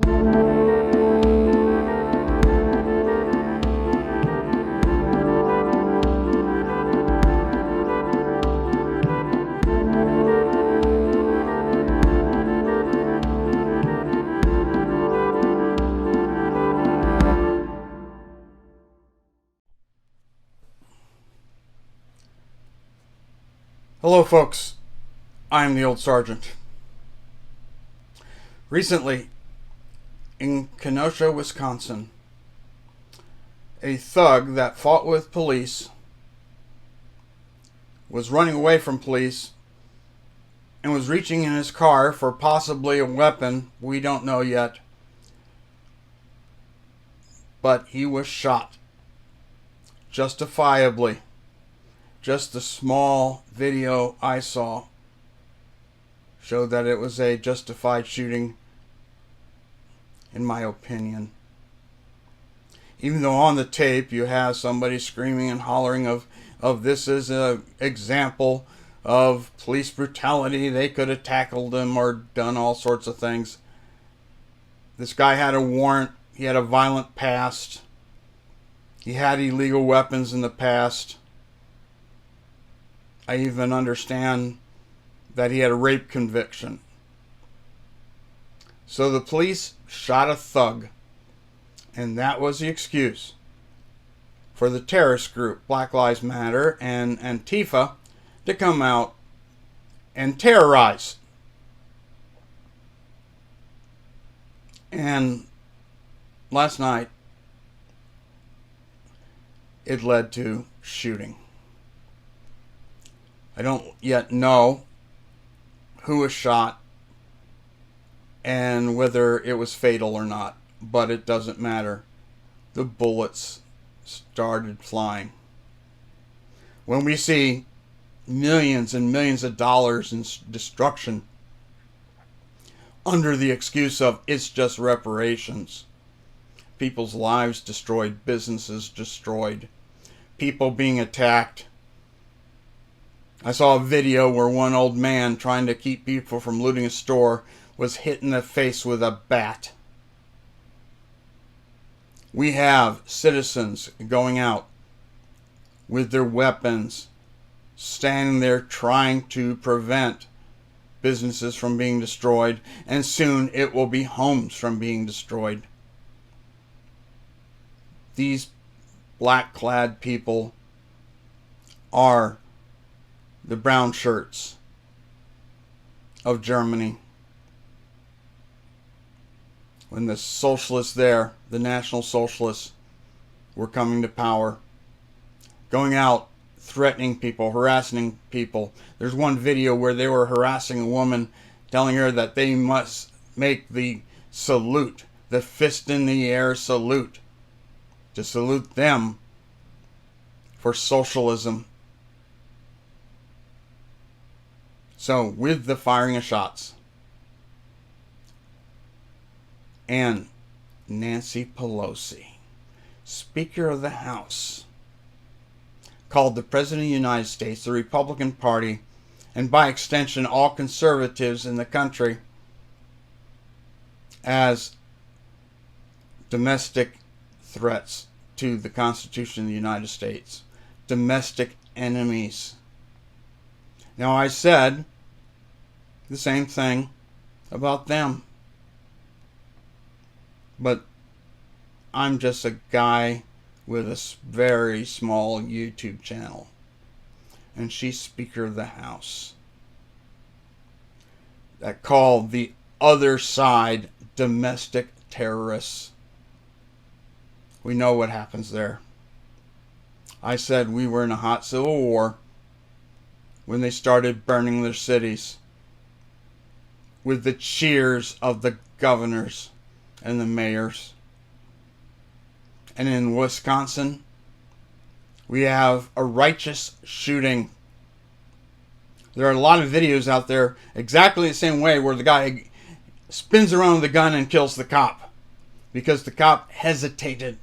Hello folks, I'm the old sergeant. Recently, in Kenosha, Wisconsin, a thug that fought with police was running away from police and was reaching in his car for possibly a weapon, we don't know yet, but he was shot, justifiably. Just the small video I saw showed that it was a justified shooting, in my opinion. Even though on the tape you have somebody screaming and hollering of this is an example of police brutality, they could have tackled him or done all sorts of things. This guy had a warrant, he had a violent past, he had illegal weapons in the past. I even understand that he had a rape conviction. So the police shot a thug, and that was the excuse for the terrorist group Black Lives Matter and Antifa to come out and terrorize. And last night, it led to shooting. I don't yet know who was shot and whether it was fatal or not, but it doesn't matter. The bullets started flying. When we see millions and millions of dollars in destruction under the excuse of it's just reparations, people's lives destroyed, businesses destroyed, people being attacked. I saw a video where one old man trying to keep people from looting a store was hit in the face with a bat. We have citizens going out with their weapons, standing there trying to prevent businesses from being destroyed, and soon it will be homes from being destroyed. These black-clad people are the brown shirts of Germany. When the socialists there, the National Socialists, were coming to power, going out, threatening people, harassing people. There's one video where they were harassing a woman, telling her that they must make the salute, the fist in the air salute, to salute them for socialism. So, with the firing of shots, and Nancy Pelosi, Speaker of the House, called the President of the United States, the Republican Party, and by extension all conservatives in the country, as domestic threats to the Constitution of the United States, domestic enemies. Now, I said the same thing about them, but I'm just a guy with a very small YouTube channel, and she's Speaker of the House, that called the other side domestic terrorists. We know what happens there. I said we were in a hot civil war when they started burning their cities with the cheers of the governors and the mayors. And in Wisconsin, we have a righteous shooting. There are a lot of videos out there exactly the same way where the guy spins around with the gun and kills the cop because the cop hesitated.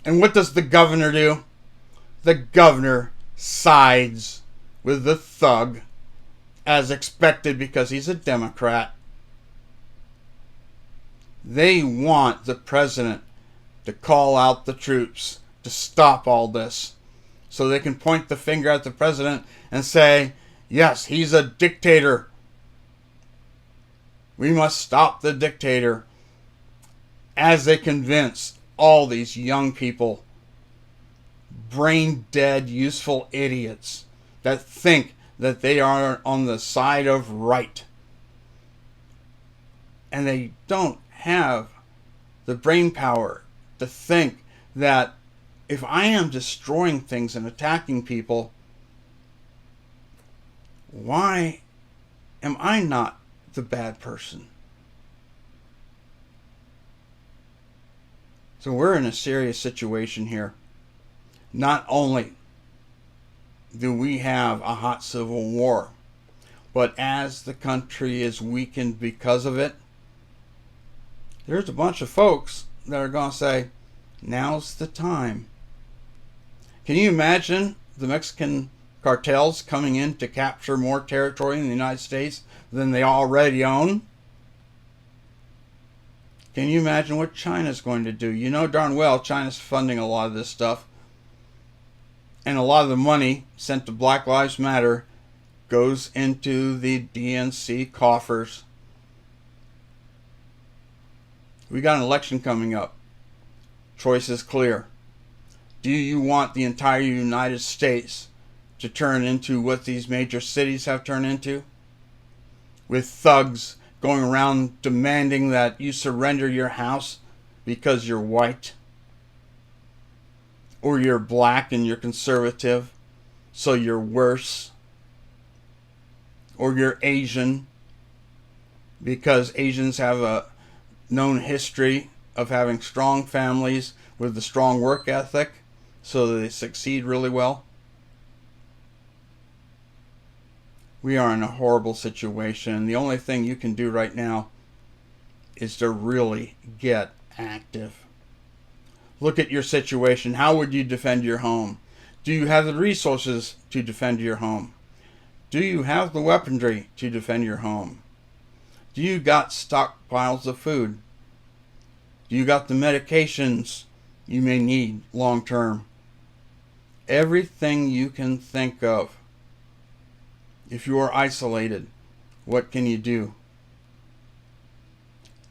And what does the governor do? The governor sides with the thug, as expected because he's a Democrat. They want the president to call out the troops to stop all this, so they can point the finger at the president and say, yes, he's a dictator. We must stop the dictator, as they convince all these young people, brain dead, useful idiots that think that they are on the side of right. And they don't have the brain power to think that if I am destroying things and attacking people, why am I not the bad person? So we're in a serious situation here. Not only do we have a hot civil war, but as the country is weakened because of it, there's a bunch of folks that are going to say, now's the time. Can you imagine the Mexican cartels coming in to capture more territory in the United States than they already own? Can you imagine what China's going to do? You know darn well China's funding a lot of this stuff. And a lot of the money sent to Black Lives Matter goes into the DNC coffers. We got an election coming up. Choice is clear. Do you want the entire United States to turn into what these major cities have turned into? With thugs going around demanding that you surrender your house because you're white? Or you're black and you're conservative, so you're worse? Or you're Asian, because Asians have a known history of having strong families with a strong work ethic, so that they succeed really well? We are in a horrible situation. The only thing you can do right now is to really get active. Look at your situation. How would you defend your home? Do you have the resources to defend your home? Do you have the weaponry to defend your home? Do you got stockpiles of food? Do you got the medications you may need long term? Everything you can think of. If you are isolated, what can you do?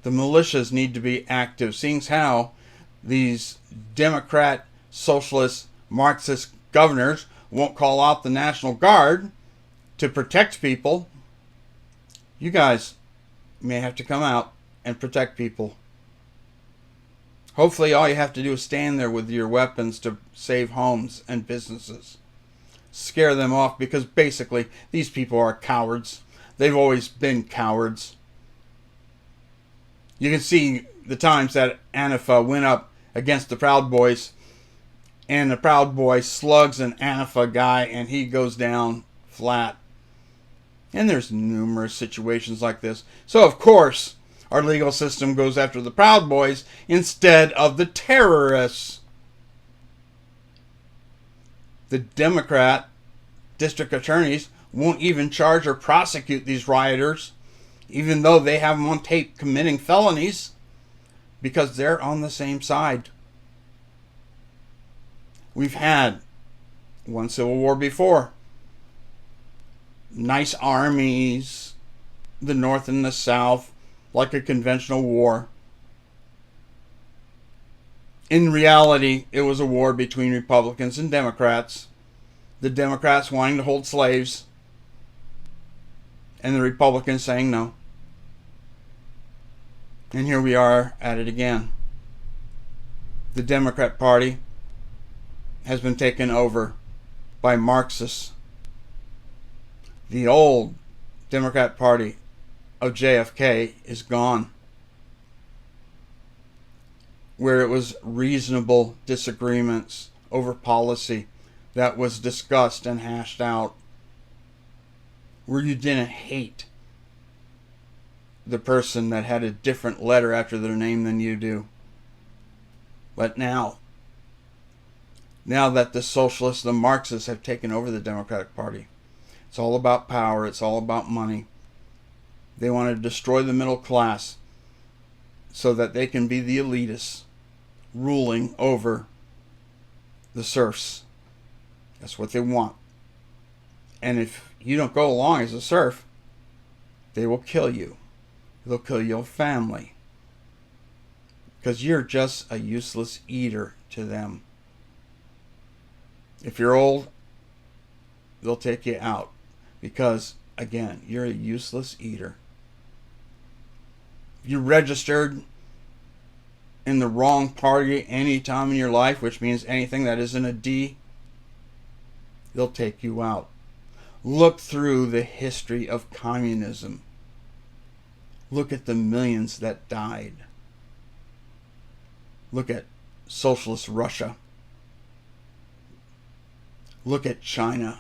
The militias need to be active. Seeing how these Democrat, Socialist, Marxist governors won't call out the National Guard to protect people, you guys may have to come out and protect people. Hopefully all you have to do is stand there with your weapons to save homes and businesses. Scare them off, because basically these people are cowards. They've always been cowards. You can see the times that Antifa went up against the Proud Boys, and the Proud Boy slugs an Antifa guy and he goes down flat. And there's numerous situations like this. So of course our legal system goes after the Proud Boys instead of the terrorists. The Democrat district attorneys won't even charge or prosecute these rioters, even though they have them on tape committing felonies, because they're on the same side. We've had one civil war before. Nice armies, the North and the South, like a conventional war. In reality, it was a war between Republicans and Democrats. The Democrats wanting to hold slaves, and the Republicans saying no. And here we are at it again. The Democrat Party has been taken over by Marxists. The old Democrat Party of JFK is gone, where it was reasonable disagreements over policy that was discussed and hashed out, where you didn't hate the person that had a different letter after their name than you do. But now that the socialists, the Marxists have taken over the Democratic Party, it's all about power, it's all about money. They want to destroy the middle class so that they can be the elitists ruling over the serfs. That's what they want. And if you don't go along as a serf, they will kill you. They'll kill your family. Because you're just a useless eater to them. If you're old, they'll take you out. Because, again, you're a useless eater. If you registered in the wrong party any time in your life, which means anything that isn't a D, they'll take you out. Look through the history of communism. Look at the millions that died. Look at socialist Russia. Look at China.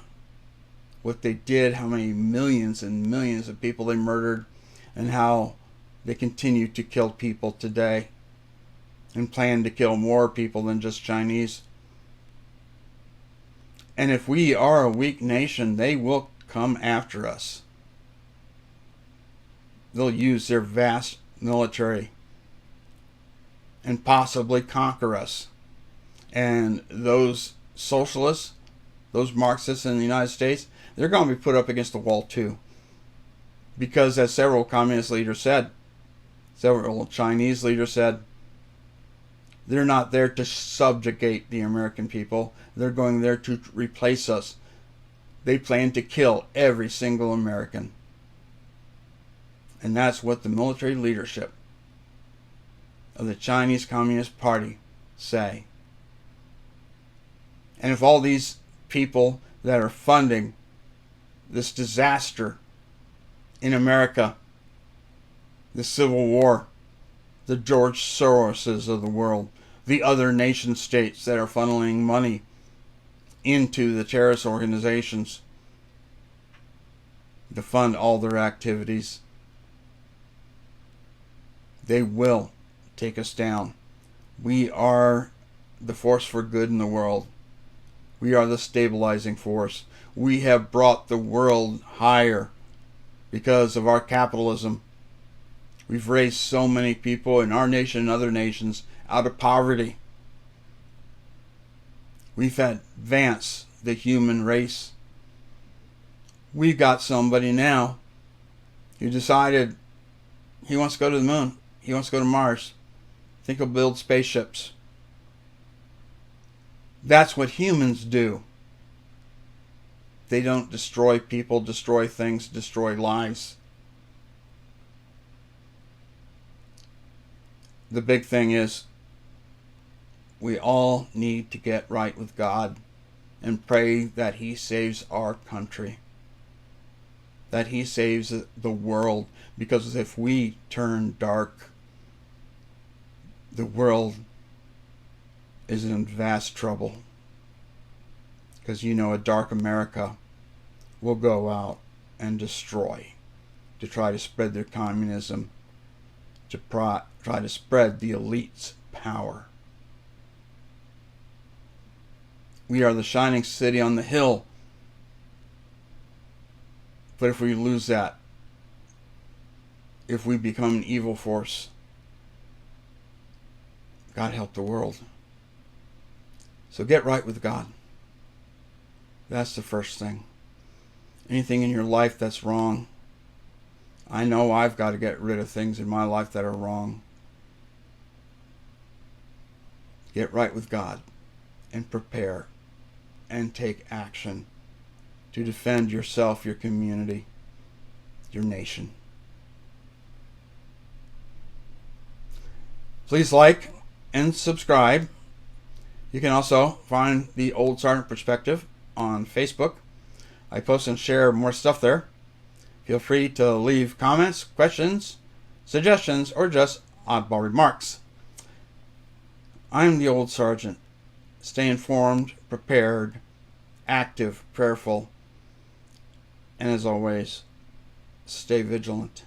What they did, how many millions and millions of people they murdered, and how they continue to kill people today and plan to kill more people than just Chinese. And if we are a weak nation, they will come after us. They'll use their vast military and possibly conquer us. And those socialists, those Marxists in the United States, they're going to be put up against the wall too. Because as several communist leaders said, several Chinese leaders said, they're not there to subjugate the American people. They're going there to replace us. They plan to kill every single American. And that's what the military leadership of the Chinese Communist Party say. And if all these people that are funding this disaster in America, the Civil War, the George Soroses of the world, the other nation states that are funneling money into the terrorist organizations to fund all their activities, they will take us down. We are the force for good in the world. We are the stabilizing force. We have brought the world higher because of our capitalism. We've raised so many people in our nation and other nations out of poverty. We've advanced the human race. We've got somebody now who decided he wants to go to the moon. He wants to go to Mars. Think he'll build spaceships. That's what humans do. They don't destroy people, destroy things, destroy lives. The big thing is we all need to get right with God and pray that He saves our country, that He saves the world, because if we turn dark, the world is in vast trouble. Because a dark America will go out and destroy, to try to spread their communism, to try to spread the elite's power. We are the shining city on the hill. But if we lose that, if we become an evil force, God help the world. So get right with God. That's the first thing. Anything in your life that's wrong, I know I've got to get rid of things in my life that are wrong. Get right with God and prepare and take action to defend yourself, your community, your nation. Please like and subscribe. You can also find the Old Sergeant Perspective on Facebook. I post and share more stuff there. Feel free to leave comments, questions, suggestions, or just oddball remarks. I'm the Old Sergeant. Stay informed, prepared, active, prayerful, and as always, stay vigilant.